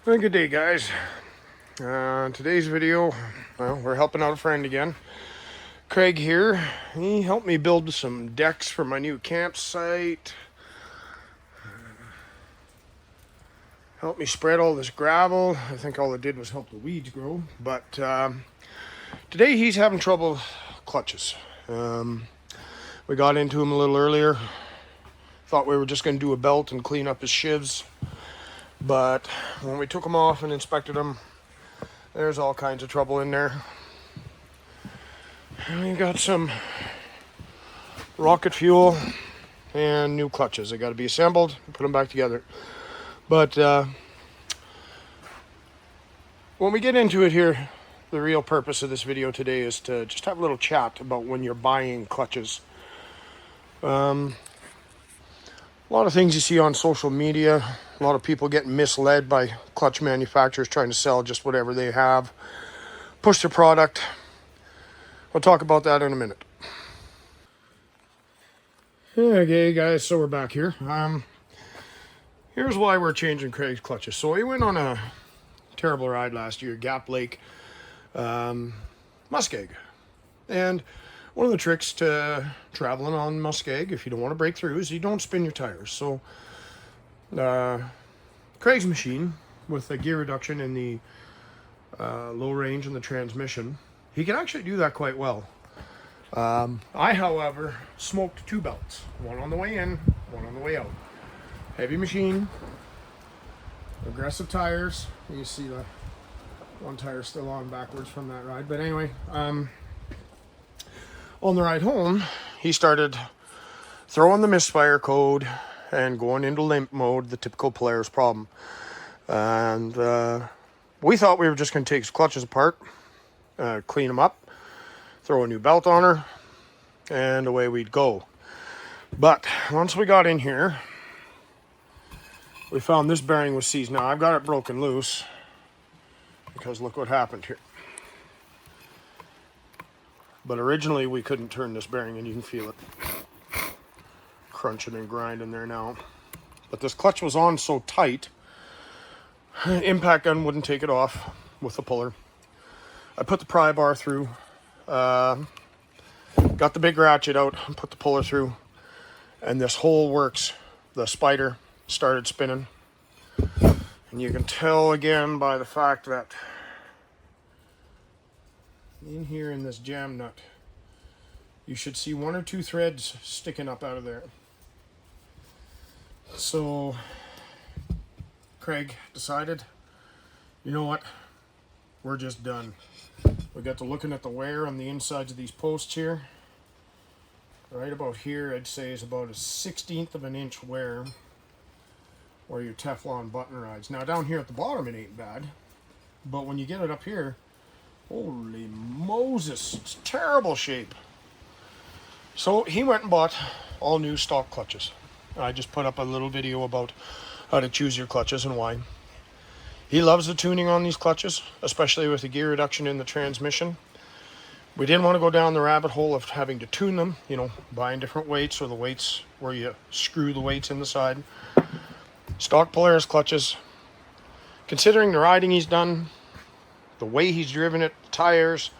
Well, good day, guys. Today's video, well, we're helping out a friend again. Craig here. He helped me build some decks for my new campsite. Helped me spread all this gravel. I think all it did was help the weeds grow. But today he's having trouble clutches. We got into him a little earlier. Thought we were just going to do a belt and clean up his shivs. But when we took them off and inspected them, there's all kinds of trouble in there. And we got some rocket fuel and new clutches. They got to be assembled and put them back together. But when we get into it here, the real purpose of this video today is to just have a little chat about when you're buying clutches. A lot of things you see on social media, a lot of people getting misled by clutch manufacturers trying to sell just whatever they have, push their product. We'll talk about that in a minute. Okay, guys, so we're back here. Here's why we're changing Craig's clutches. So we went on a terrible ride last year, Gap Lake, Muskeg. And one of the tricks to traveling on Muskeg, if you don't want to break through, is you don't spin your tires. So Craig's machine, with the gear reduction in the low range and the transmission, he can actually do that quite well. I, however, smoked two belts, one on the way in, one on the way out. Heavy machine, aggressive tires. You see the one tire still on backwards from that ride. But anyway, on the ride home, he started throwing the misfire code and going into limp mode, the typical Polaris problem. And we thought we were just going to take his clutches apart, clean them up, throw a new belt on her, and away we'd go. But once we got in here, we found this bearing was seized. Now, I've got it broken loose because look what happened here. But originally we couldn't turn this bearing, and you can feel it crunching and grinding there now. But this clutch was on so tight, impact gun wouldn't take it off with the puller. I put the pry bar through, got the big ratchet out, and put the puller through, and this whole works. The spider started spinning, and you can tell again by the fact that in here in this jam nut, you should see one or two threads sticking up out of there. So Craig decided, you know what, we're just done. We got to looking at the wear on the insides of these posts here. Right about here, I'd say is about a 1/16 of an inch wear where your Teflon button rides. Now down here at the bottom it ain't bad, but when you get it up here, holy Moses, it's terrible shape. So he went and bought all new stock clutches. I just put up a little video about how to choose your clutches and why. He loves the tuning on these clutches, especially with the gear reduction in the transmission. We didn't want to go down the rabbit hole of having to tune them, you know, buying different weights or the weights where you screw the weights in the side. Stock Polaris clutches, considering the riding he's done, the way he's driven it, the tires,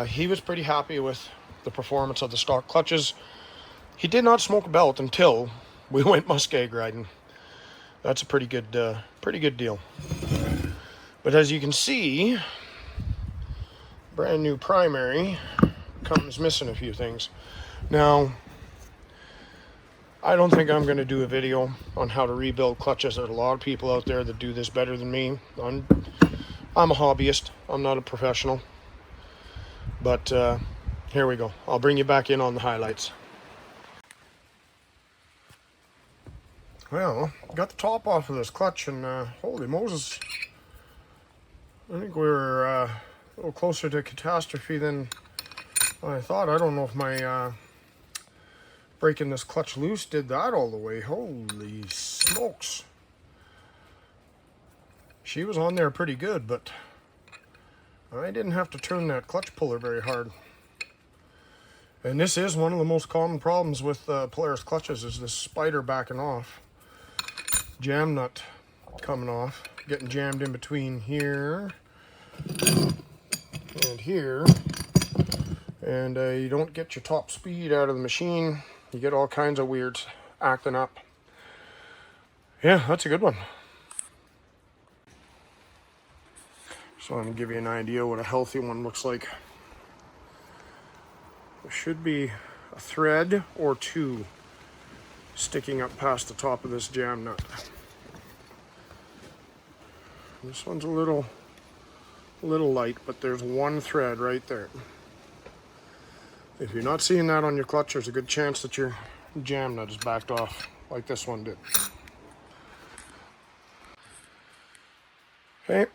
he was pretty happy with the performance of the stock clutches. He did not smoke a belt until we went Muskeg riding. That's a pretty good deal. But as you can see, brand new primary comes missing a few things. Now, I don't think I'm going to do a video on how to rebuild clutches. There's a lot of people out there that do this better than me. I'm a hobbyist. I'm not a professional. But here we go. I'll bring you back in on the highlights. Well, got the top off of this clutch, and holy Moses, I think we were a little closer to catastrophe than I thought. I don't know if my breaking this clutch loose did that all the way. Holy smokes. She was on there pretty good, but I didn't have to turn that clutch puller very hard. And this is one of the most common problems with Polaris clutches, is this spider backing off. Jam nut coming off, getting jammed in between here and here, and you don't get your top speed out of the machine. You get all kinds of weirds acting up. Yeah, that's a good one. So I'm going to give you an idea what a healthy one looks like. There should be a thread or two sticking up past the top of this jam nut. This one's a little light, but there's one thread right there. If you're not seeing that on your clutch, there's a good chance that your jam nut is backed off like this one did. Okay,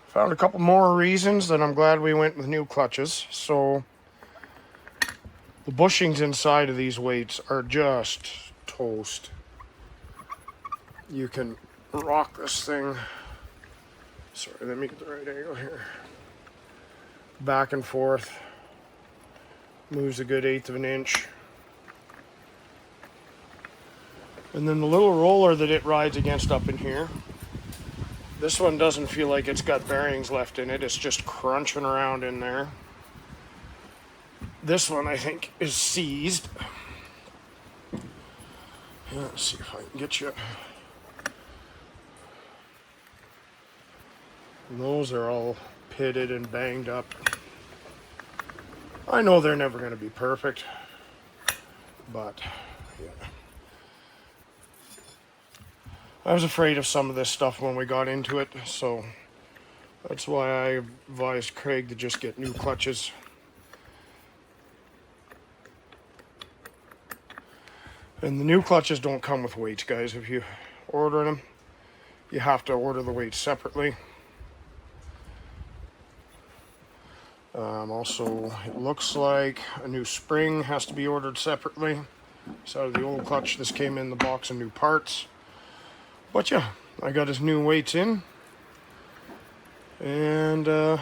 found a couple more reasons that I'm glad we went with new clutches. So the bushings inside of these weights are just toast. You can rock this thing. Sorry, let me get the right angle here. Back and forth. Moves a good 1/8 of an inch. And then the little roller that it rides against up in here. This one doesn't feel like it's got bearings left in it. It's just crunching around in there. This one, I think, is seized. Let's see if I can get you. And those are all pitted and banged up. I know they're never going to be perfect, but yeah. I was afraid of some of this stuff when we got into it, so that's why I advised Craig to just get new clutches. And the new clutches don't come with weights, guys. If you order them, you have to order the weights separately. Also, it looks like a new spring has to be ordered separately. So out of the old clutch, this came in the box of new parts. But yeah, I got his new weights in. And I'll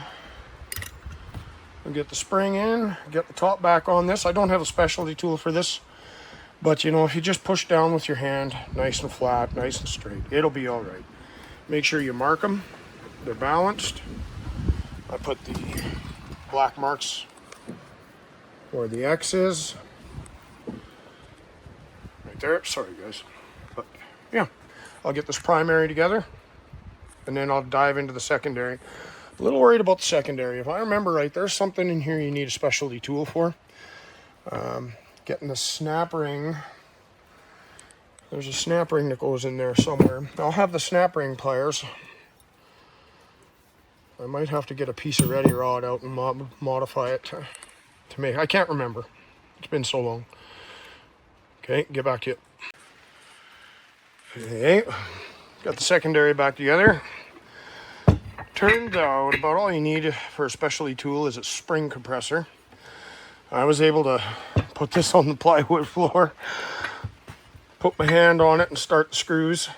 get the spring in, get the top back on this. I don't have a specialty tool for this. But you know, if you just push down with your hand, nice and flat, nice and straight, it'll be all right. Make sure you mark them. They're balanced. I put the black marks where the X is. Right there. Sorry, guys. But yeah, I'll get this primary together, and then I'll dive into the secondary. A little worried about the secondary. If I remember right, there's something in here you need a specialty tool for. Getting the snap ring. There's a snap ring that goes in there somewhere. I'll have the snap ring pliers. I might have to get a piece of ready rod out and modify it to make. I can't remember. It's been so long. Okay, get back to you. Okay, got the secondary back together. Turns out about all you need for a specialty tool is a spring compressor. I was able to put this on the plywood floor, put my hand on it and start the screws.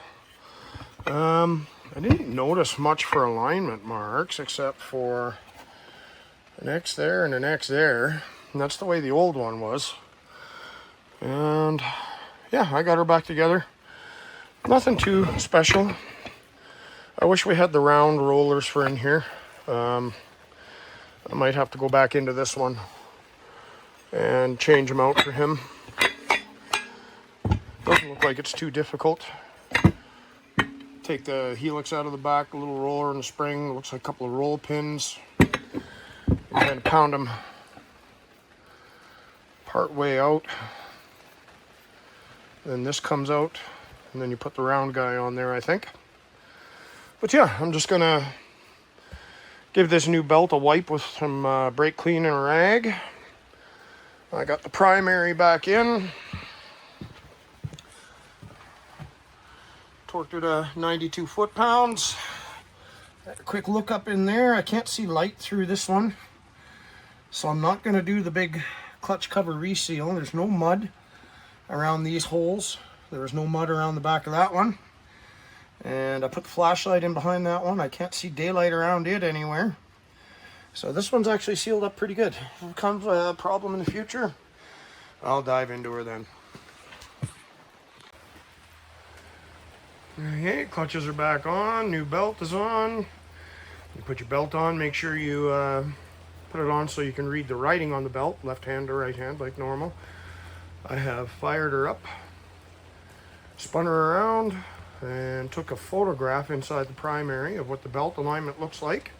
I didn't notice much for alignment marks except for an X there and an X there. And that's the way the old one was. And yeah, I got her back together. Nothing too special. I wish we had the round rollers for in here. I might have to go back into this one and change them out for him. Doesn't look like it's too difficult. Take the helix out of the back, a little roller and a spring. Looks like a couple of roll pins. And then pound them part way out. Then this comes out, and then you put the round guy on there, I think. But yeah, I'm just gonna give this new belt a wipe with some brake clean and a rag. I got the primary back in. Torqued it to 92 foot-pounds. A quick look up in there. I can't see light through this one, so I'm not going to do the big clutch cover reseal. There's no mud around these holes. There was no mud around the back of that one. And I put the flashlight in behind that one. I can't see daylight around it anywhere. So this one's actually sealed up pretty good. If it comes a problem in the future, I'll dive into her then. Okay, clutches are back on, new belt is on. You put your belt on, make sure you put it on so you can read the writing on the belt, left hand or right hand like normal. I have fired her up, spun her around, and took a photograph inside the primary of what the belt alignment looks like.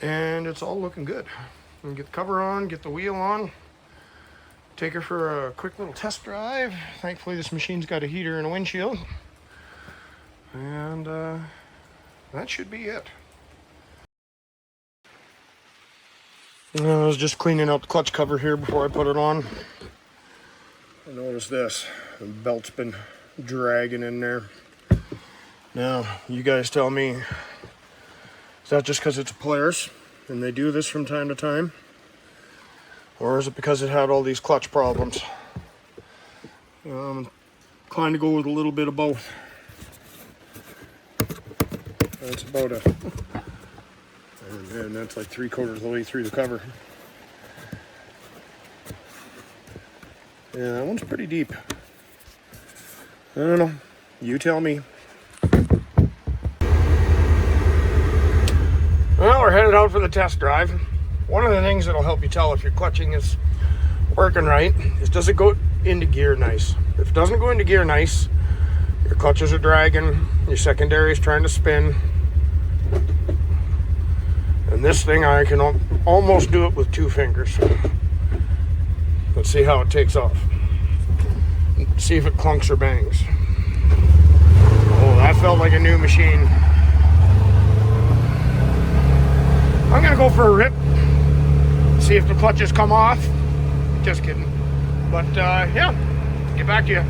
And it's all looking good. And get the cover on, get the wheel on, take her for a quick little test drive. Thankfully this machine's got a heater and a windshield. And that should be it. I was just cleaning out the clutch cover here before I put it on. I noticed this, the belt's been dragging in there. Now, you guys tell me, is that just because it's a Polaris and they do this from time to time? Or is it because it had all these clutch problems? I'm inclined to go with a little bit of both. That's about it. And that's like 3/4 of the way through the cover. Yeah, that one's pretty deep. I don't know. You tell me. Well, we're headed out for the test drive. One of the things that'll help you tell if your clutching is working right is, does it go into gear nice? If it doesn't go into gear nice, your clutches are dragging, your secondary is trying to spin. And this thing, I can almost do it with 2 fingers. Let's see how it takes off. See if it clunks or bangs. Oh, that felt like a new machine. I'm gonna go for a rip. See if the clutches come off. Just kidding. But yeah, get back to you.